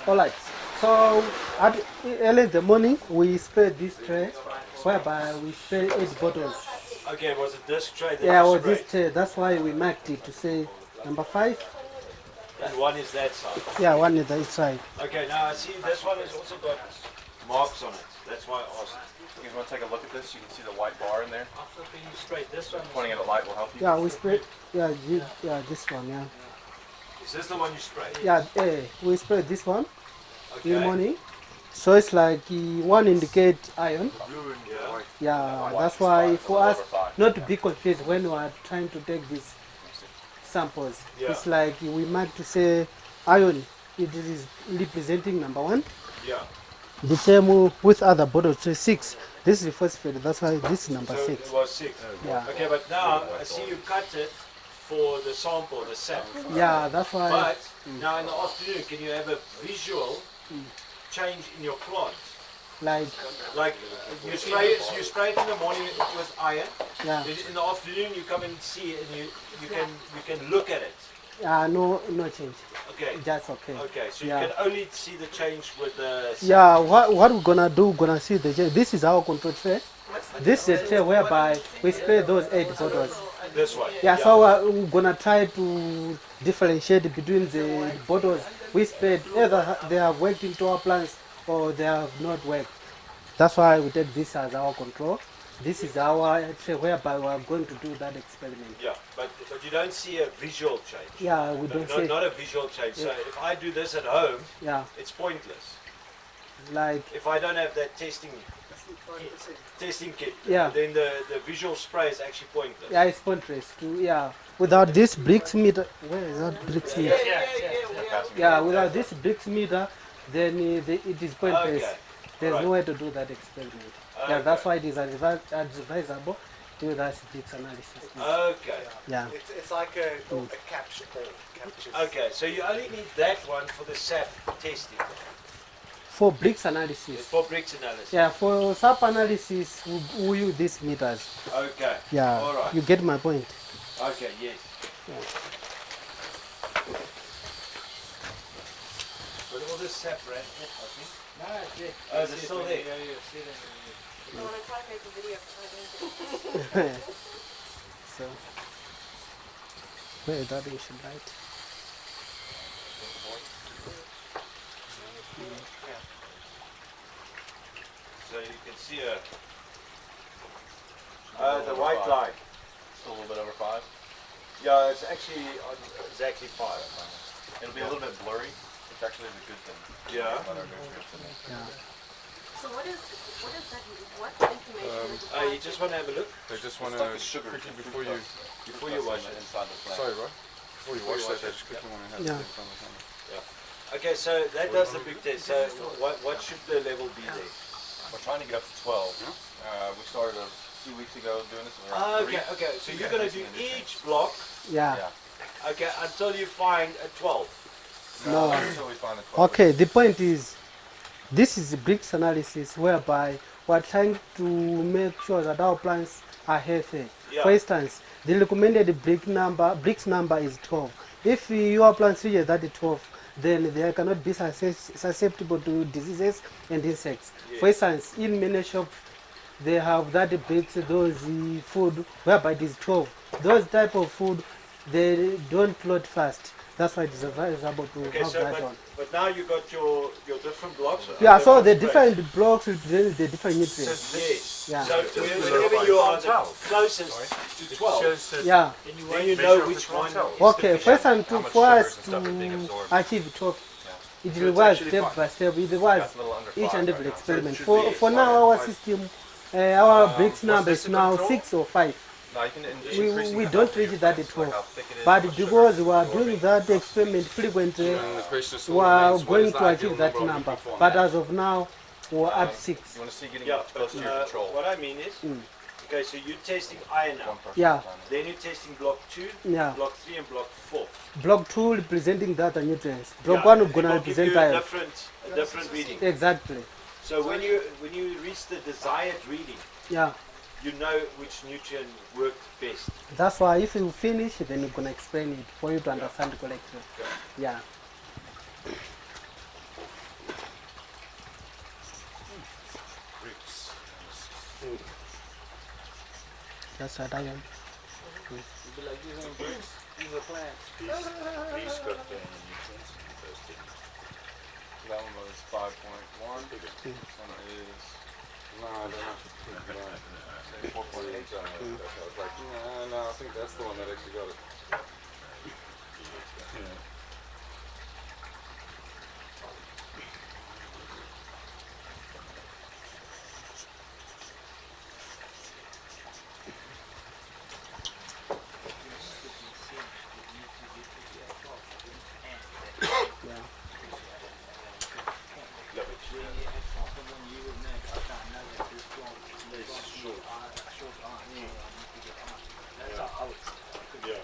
All right. So at early in the morning, we sprayed this tray, whereby we spray 8 bottles. Okay, was it this tray that Yeah, you well, sprayed? this tray. That's why we marked it to say number 5. And one is that side. Yeah, one is the inside. Okay, now I see this one has also got marks on it. That's why I asked. You guys want to take a look at this? You can see the white bar in there. After you sprayed this one. Pointing at the light will help you. Yeah, we sprayed. Yeah, yeah, this one. Yeah. Is this the one you sprayed? Yeah, we sprayed this one Okay. in the morning. So it's like one indicate iron. Blue and white. Yeah, that's why for us not to be confused when we are trying to take these samples. Yeah. It's like we mark to say iron. It is representing number 1. Yeah. The same with other bottles. So 6. This is the first phase. That's why this is number So 6. it was 6. Yeah. Okay, but now I see you cut it for the sample, the sap. Yeah, that's why. But now in the afternoon, can you have a visual change in your plant? Like, Like you spray it in the morning with iron. yeah, In the afternoon, you come and see it, and you can look at it. no change. Okay. Just okay. Okay. So Yeah. you can only see the change with the. Yeah, what we're gonna do, gonna see the change. This is our control tray. This is a tray whereby we spray those 8 bottles. This one. Yeah, so we're gonna try to differentiate between the bottles we sprayed. Either they have worked into our plants or they have not worked. That's why we take this as our control. This is our tray whereby we are going to do that experiment. Yeah, but you don't see a visual change. Yeah, we don't see. Not a visual change. So Yeah. if I do this at home, Yeah, it's pointless. like, If I don't have that testing kit, Yeah. then the visual spray is actually pointless. yeah, it's pointless to, yeah. Without this BRIX meter, where is that BRIX meter? Yeah, without this BRIX meter, then it is pointless. Okay. There's Right. no way to do that experiment. Yeah, that's why it is advisable to do that BRIX analysis. Okay. Yeah. It's like a capture ball. Captures. Okay, so you only need that one for the SAP testing. For BRIX analysis. For BRIX analysis. Yeah, for SAP analysis, we use these meters. Okay. Yeah, All right. you get my point. Okay, yes. But all this SAP ran off, I think. No, it's it. Oh, is it still there? Yeah, yeah, see it. I want to try to make a video for my So, where is that ancient light? So you can see the white line. Still a little bit over 5. Yeah, it's actually on exactly 5. It'll be a little bit blurry, which actually is a good thing. Yeah. Let our nutrients in there. Yeah. So what is that? What information is it? You just want to have a look? I just want It's to like a sugar quickly before you wash it. Inside the plant. sorry, bro. Before you wash that, I just quickly want to have Yeah. it in front of the camera. Okay, so that does the big test. So what should the level be there? We're trying to get up to 12. We started a few weeks ago doing this. Around 3. Okay. So you're going to do each block, Yeah. Yeah. okay, until you find a 12. No. Until we find the 12. Okay, the point is, this is the BRICS analysis whereby we're trying to make sure that our plants are healthy. Yeah. For instance, the recommended BRICS number is 12. If your plants reach that 12, then they cannot be susceptible to diseases and insects. Yes. For instance, in many shops, they have that BRICS, those food whereby it is 12. Those type of food, they don't float fast. That's why it is advisable to Okay, have so that one. but now you got your different blocks. Yeah, so the That's great. different blocks represent the different nutrients. Yes. Yeah. So whenever you are the closest to 12, Yeah. then you know which one. is Okay, deficient. first time How much for us sugars and stuff are being to absorbed. achieve 12, it So it's requires actually step fine. by step. It requires That's a little under each 5 and right every now. experiment. should For be for now, our system, our BRICS number this is the now control? 6 or 5. No, you can just We, increase we the don't amount reach of that like 12. how thick it is, But how much sugar because it's we are absorbing. doing that experiment frequently, And the question is, we what are remains, what going is the to ideal achieve that number of number. weekly But format? as of now, we're at 6. You want to see getting Yeah, close but to your control. what I mean is, okay, so you're testing iron now. One person Yeah. at a time. Then you're testing block 2, Yeah. block 3, and block 4. Block 2 representing the other nutrients. Block Yeah, 1 is it going to will give represent you a iron. different reading. Exactly. So when you reach the desired reading, Yeah. you know which nutrient worked best. That's why if you finish, then you're going to explain it for you to understand correctly. Yeah. That's a diagram. It'd be like these on bricks. These are plants. These got the nutrients first thing. That one was 5.1. This one is, No, I don't know. say 4.8. That's how I was like, no, I think that's the one that actually got it. Yeah.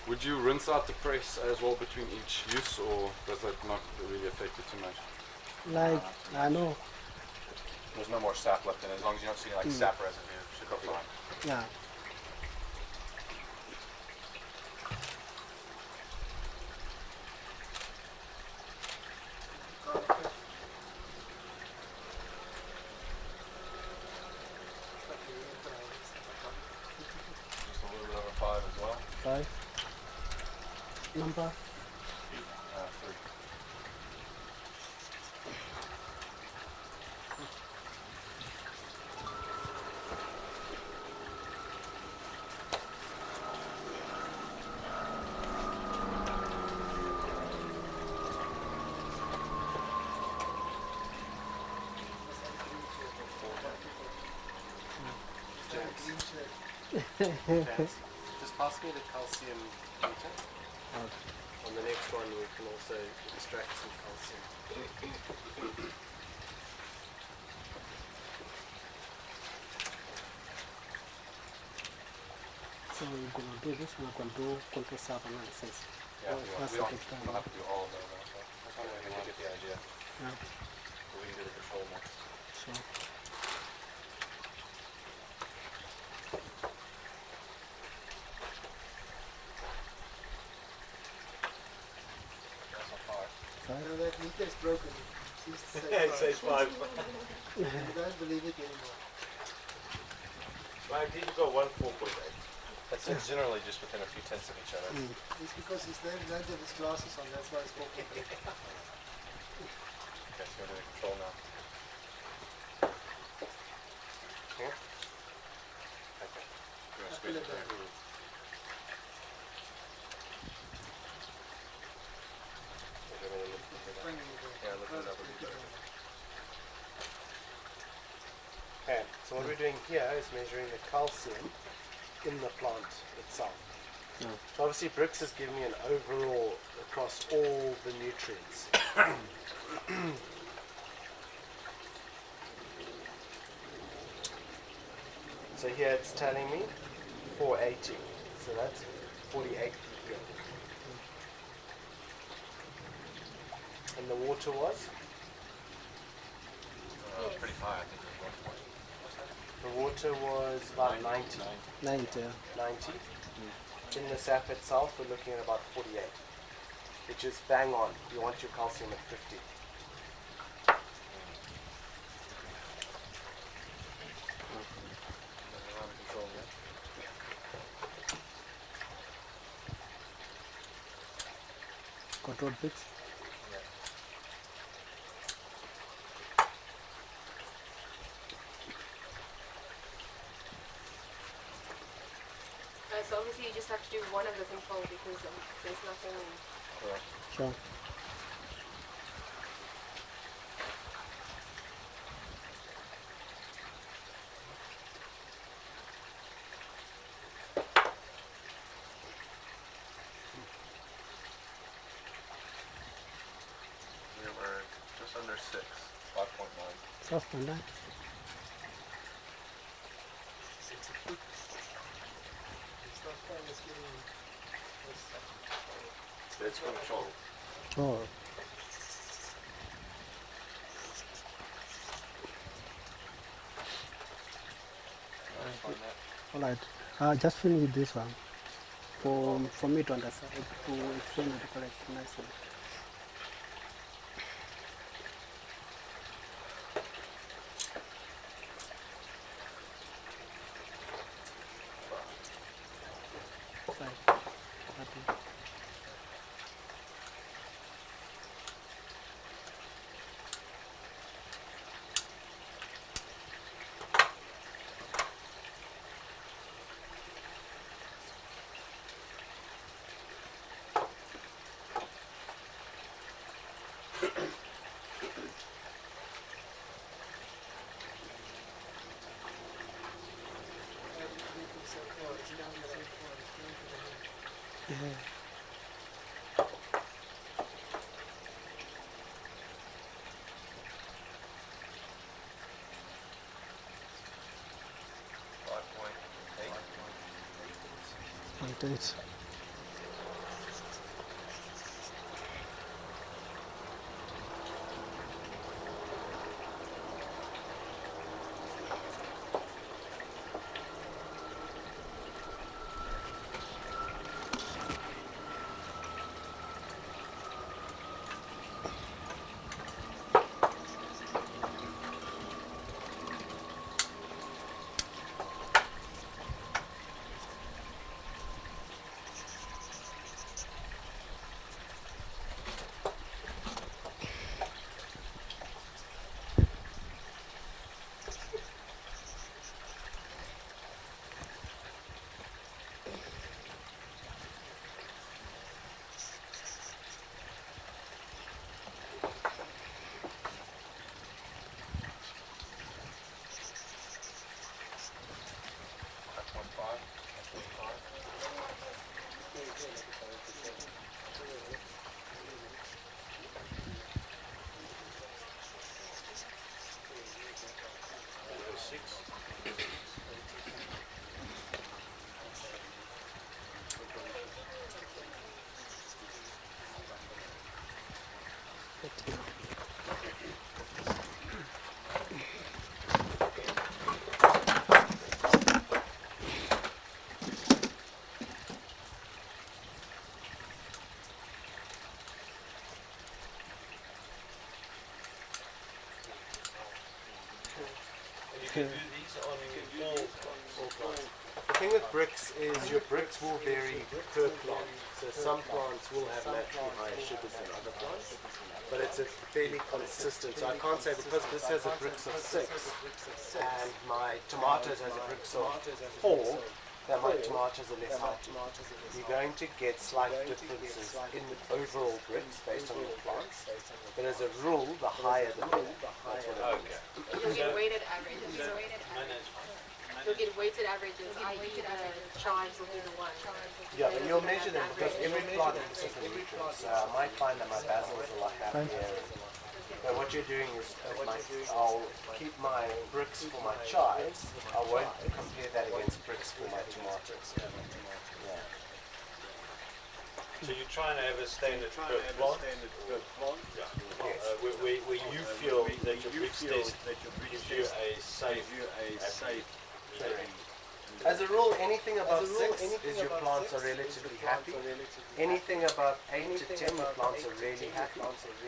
Would you rinse out the press as well between each use, or does that not really affect it too much? Like, I know. There's no more sap left in it. As long as you don't see like sap residue, it should be fine. Yeah. Just a little bit over 5 as well. 5. Number. 3. Just pass me the calcium meter. On the next one, we can also extract some calcium. So we're gonna do this one. I'm gonna do control sub analysis. Yeah, Oh, we first don't, take time. we don't have to do all of those. So that's one way we can get the idea. Yeah. But we can do the control next. So. That's on 5. 5. No, that meter is broken. Please say It says 5. I don't believe it anymore. Why did you go 1 4.8? That's generally just within a few tenths of each other. It's because his name lands of his glasses on, that's why it's called. Okay, so we're doing control now. Here? Okay. You want to squeeze it there? Yeah, look it up would be better. Okay, so what we're doing here is measuring the calcium in the plant itself. Yeah. So obviously BRIX is giving me an overall across all the nutrients. So here it's telling me 480, so that's 48 ppm. And the water was? It's pretty high, I think it was 1 point. The water was about 90. 90. 90. In the sap itself, we're looking at about 48, which is bang on. You want your calcium at 50. Control again. Control BRIX. So obviously you just have to do one of the control because there's nothing. Correct. Sure. We were just under 6, 5.9. 5.9. That's control. Oh. All right. Just finish with this one for me to understand, to explain it correctly nicely. It. You can do these on all plants. The thing with bricks is your bricks will vary per plant. So some plants will have naturally higher sugars than other plants, but it's a fairly consistent. So I can't say because this has a BRIX of 6 and my tomatoes has a BRIX of 4 that my tomatoes are less high. You're going to get slight differences in the overall BRIX based on the plants, but as a rule, the higher the better. That's what it is. You'll get weighted averages. You'll get weighted averages, i.e. the chives will be the one. Yeah, but you'll measure them because every plant has different nutrients. I might find that my basil is a lot happier. But what you're doing is, I'll keep my BRIX for my chives. I won't compare that against BRIX for my tomatoes. Yeah. So you're trying to have a standard per plant? Yeah. Yes. Where you feel that your BRIX test gives you a safe As a rule, anything above 6 is your plants are relatively happy. Anything above 8 to 10, your plants are really happy.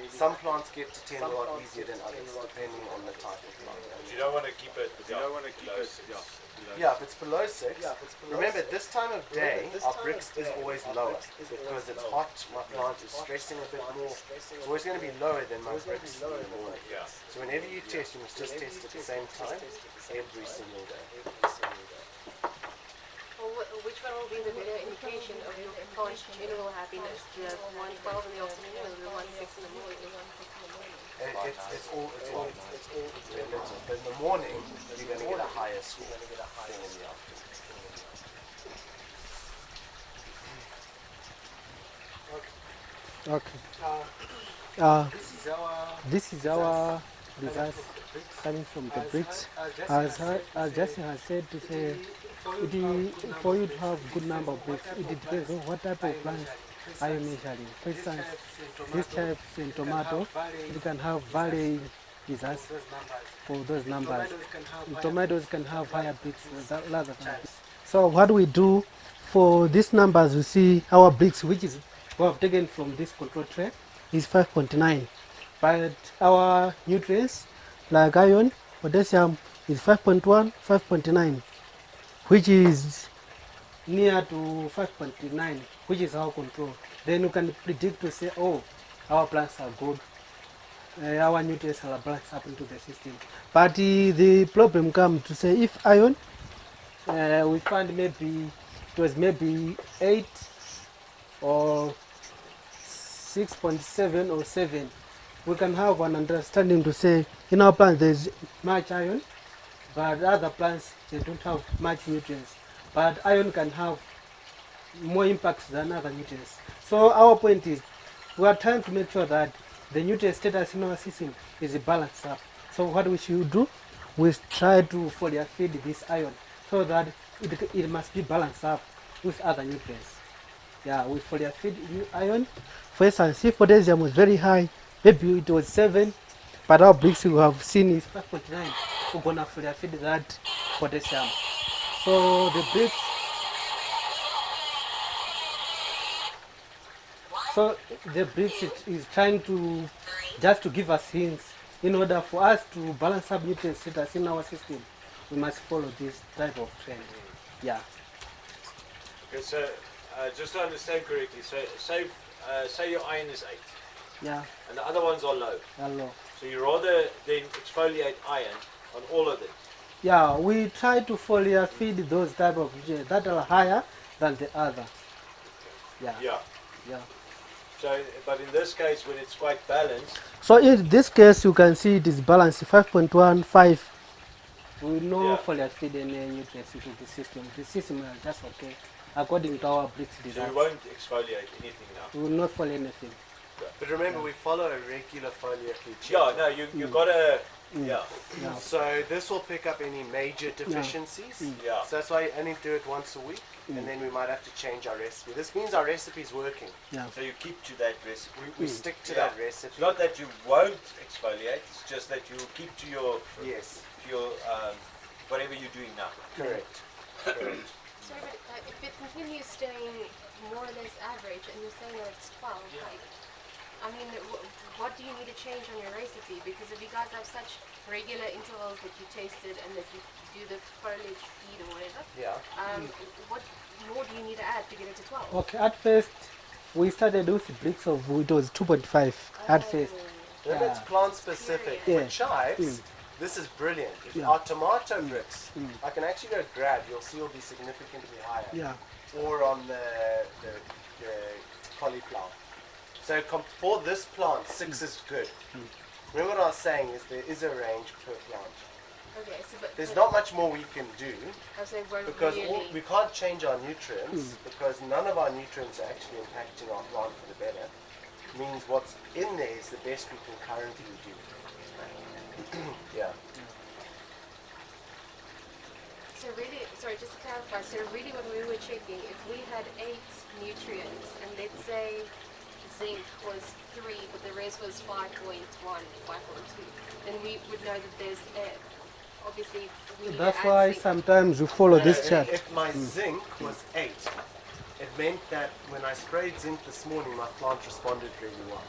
Some plants get to 10 a lot easier than others, depending on the type of plant. You don't want to keep it. Yeah, if it's below 6, remember this time of day, our BRIX is always lower because it's hot, my plant is stressing a bit more. It's always going to be lower than my BRIX in the morning. Yeah. So whenever you test, you must just test at the same time every single day. Well, which one will be the better indication of your plant's general happiness? The 112 in the afternoon or the 16 in the morning? It's all relative. But in the morning, you're going to get a higher score than in the afternoon. Okay. This is our results coming from the BRIX. As Jesse has said, to say, for you to have good number of BRIX, it depends on what type of plants are you measuring. For instance, this type in tomato, you can have varying results for those numbers. Tomatoes can have higher BRIX rather than this. So what we do for these numbers, you see our BRIX, which is we have taken from this control tray, is 5.9. But our nutrients like iron, potassium is 5.1, 5.9, which is near to 5.9, which is our control. Then you can predict to say, oh, our plants are good, our nutrients are balanced up into the system. But the problem comes to say if iron, we find maybe it was maybe 8 or 6.7 or 7, we can have an understanding to say in our plants there's much iron, but other plants they don't have much nutrients. But iron can have more impacts than other nutrients. So our point is, we are trying to make sure that the nutrient status in our system is balanced up. So what we should do, we try to foliar feed this iron so that it must be balanced up with other nutrients. Yeah, we foliar feed iron. For instance, if potassium was very high, maybe it was 7, but our BRIX we have seen is 5.9. We're gonna foliar feed that potassium. So the BRIX, is trying to just to give us hints in order for us to balance up nutrient status in our system. We must follow this type of trend. Yeah. Okay, so just to understand correctly, so say your iron is 8 Yeah. and the other ones are low. Hello. So you rather then exfoliate iron on all of them. Yeah, we try to foliar feed those type of nutrients that are higher than the other. Yeah. Yeah. Yeah. So, but in this case, when it's quite balanced, So in this case, you can see it is balanced 5.15. We no Yeah. foliar feed any nutrients into the system. The system is just okay according to our BRIX so you results. won't exfoliate anything now. We will not foliar anything. But remember, we follow a regular foliar feed Yeah, check. no, you gotta, yeah, Yeah. So this will pick up any major deficiencies. yeah. So that's why you only do it once a week, and then we might have to change our recipe. This means our recipe is working. Yeah. So you keep to that recipe. We stick to Yeah. that recipe. It's not that you won't exfoliate, it's just that you keep to your, Yes, whatever you're doing now. correct. Correct. So, but if it continues staying more or less average, and you're saying that it's 12, like, I mean, what do you need to change on your recipe? Because if you guys have such regular intervals that you tested and that you do the foliage feed or whatever, Yeah. what more do you need to add to get it to 12? Okay, at first we started with BRIX of it was 2.5 at first. Remember, it's plant specific. Yeah. For chives, this is brilliant. If Yeah. our tomato bricks, I can actually go grab. You'll see it'll be significantly higher. Yeah. Or on the cauliflower. So for this plant, 6 is good. Remember what I was saying is there is a range per plant. Okay, so but There's not much more we can do I say won't because really. we can't change our nutrients because none of our nutrients are actually impacting our plant for the better. Means what's in there is the best we can currently do. Yeah. So really, sorry, just to clarify, so really when we were checking, if we had 8 nutrients, and let's say zinc was 3, but the rest was 5.1, 5.2, then we would know that there's obviously we need That's to add why zinc. sometimes we follow this If- chart. If my zinc was 8, it meant that when I sprayed zinc this morning, my plant responded really well.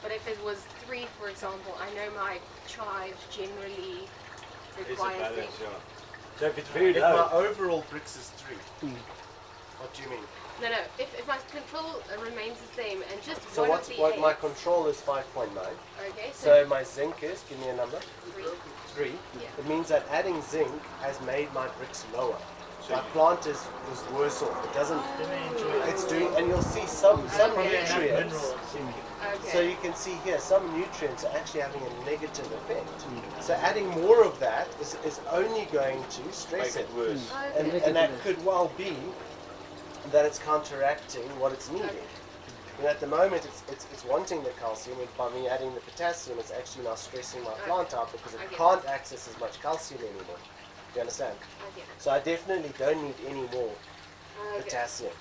But if it was 3, for example, I know my chives generally It's a require zinc. balance, yeah. So if it's very If my low, overall BRIX is 3, what do you mean? No, if my control remains the same and just So one what's of the what my 8, control is 5.9. okay, So my zinc is, give me a number, 3. 3. Yeah. It means that adding zinc has made my BRIX lower. My plant is worse off. It doesn't. It's doing, and you'll see some nutrients. Okay. So you can see here, some nutrients are actually having a negative effect. So adding more of that is only going to stress make it. it worse. And that could well be that it's counteracting what it's needing. And at the moment, it's wanting the calcium, and by me adding the potassium, it's actually now stressing my plant out because it I get can't access as much calcium anymore. Do you understand? I get it. So I definitely don't need any more Okay. potassium.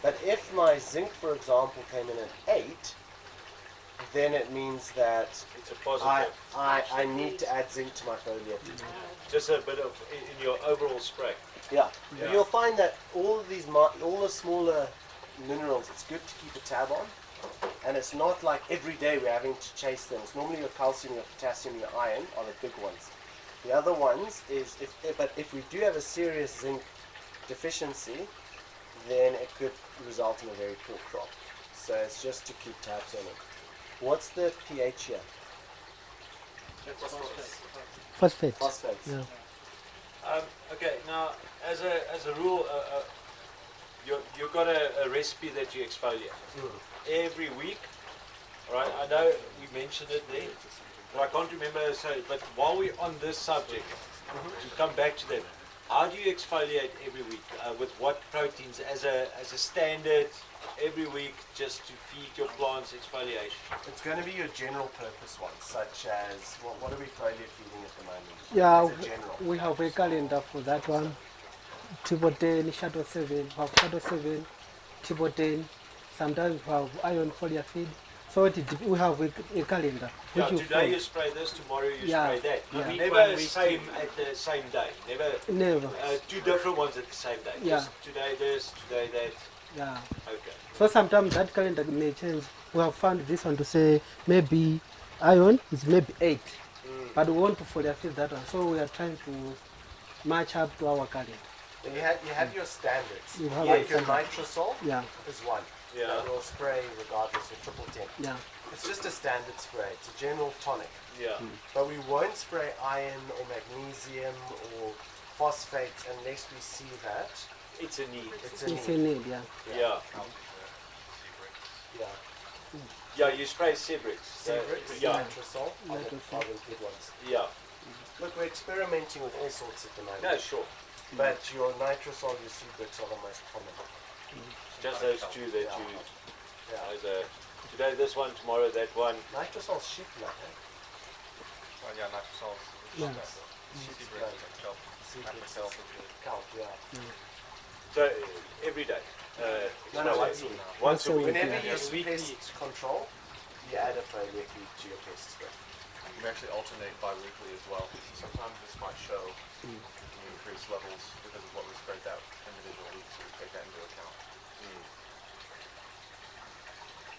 But if my zinc, for example, came in at 8, then it means that It's a positive. I need to add zinc to my foliar feed. Just a bit of in your overall spray. Yeah. Yeah. You'll find that all of these, all the smaller minerals, it's good to keep a tab on. And it's not like every day we're having to chase them. It's normally your calcium, your potassium, your iron are the big ones. The other ones is, if we do have a serious zinc deficiency, then it could result in a very poor crop. So it's just to keep tabs on it. What's the pH here? Phosphate. Phosphates. Yeah. Okay, now as a rule, you've got a recipe that you exfoliate every week, right? I know we mentioned it there, but I can't remember. So, but while we're on this subject, to come back to that, How do you exfoliate every week? With what proteins as a standard every week just to feed your plants exfoliation? It's going to be your general purpose ones, such as what are we foliar feeding at the moment? Yeah, As a general. we have a calendar for that one. Triple 10, Shadow 7, we have Shadow 7, Triple 10. Sometimes we have iron foliar feed. So we have a calendar. Yeah, Which today you spray this, tomorrow you Yeah, spray that. yeah. Never same at the same day. Never. Two different ones at the same day. Yeah. Just today this, today that. Yeah. Okay. So sometimes that calendar may change. We have found this one to say maybe iron is maybe 8, but we want to foliar feed that one. So we are trying to match up to our calendar. You have your standards. You have Like your your nitrosol Yeah, is one. Yeah. That will spray regardless of triple 10. yeah. It's just a standard spray. It's a general tonic. Yeah. But we won't spray iron or magnesium or phosphates unless we see that It's a need. it's a It's a need. need, yeah. Yeah. Yeah. Yeah, you spray Cebrix. Cebrix, Yeah. nitrosol, are the good ones. Yeah. Look, we're experimenting with all sorts at the moment. No, sure. But your nitrosol, your Cebrix are the most common. Just those two that you Yeah. today this one, tomorrow that one. Nitrosol's sheep nut, eh? Well, yeah, nitrosols. Yeah. Sheep's Cebrix, nut. kelp. Cebrix Kelp is is good. kelp, yeah. So every day. No, once a week. Once a week. Whenever you Yeah. Weekly. pest control, you add a foliar feed to your pest spray. You can actually alternate bi-weekly as well. Sometimes this might show increased levels because of what we sprayed out individual weeks, so we take that into account.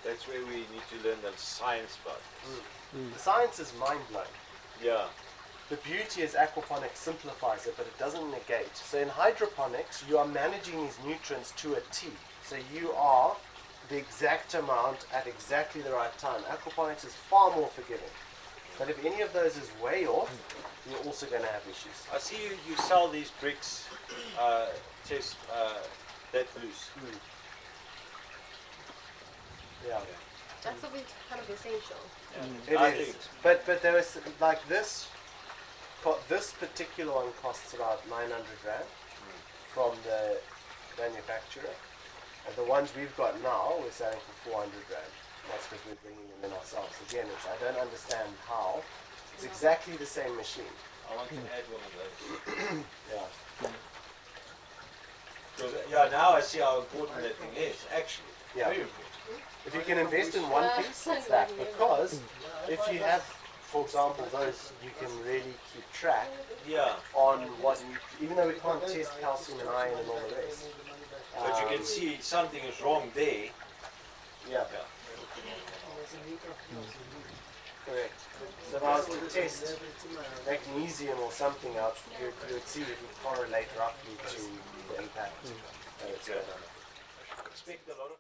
That's where we need to learn the science about this. The science is mind-blowing. Yeah. The beauty is aquaponics simplifies it, but it doesn't negate. So in hydroponics, you are managing these nutrients to a T. So you are the exact amount at exactly the right time. Aquaponics is far more forgiving. But if any of those is way off, you're also going to have issues. I see you sell these BRIX test that loose. Yeah. That's a bit kind of essential. It I is. think. But there is, like this particular one costs about 900 rand from the manufacturer. And the ones we've got now, we're selling for 400 rand. That's because we're bringing them in ourselves. Again, I don't understand how. It's exactly the same machine. I want to add one of those. Yeah. Because, yeah, now I see how important that thing is, actually. Yeah. Very important. If you can invest in one piece, it's that. Because if you have, for example, those, you can really keep track Yeah. on what, even though we can't test calcium and iron and all the rest. But you can see something is wrong there. Yeah. Yeah. Correct. So if I was to test magnesium or something else, you would see it would correlate roughly to the impact. That it's got on it. Expect a lot of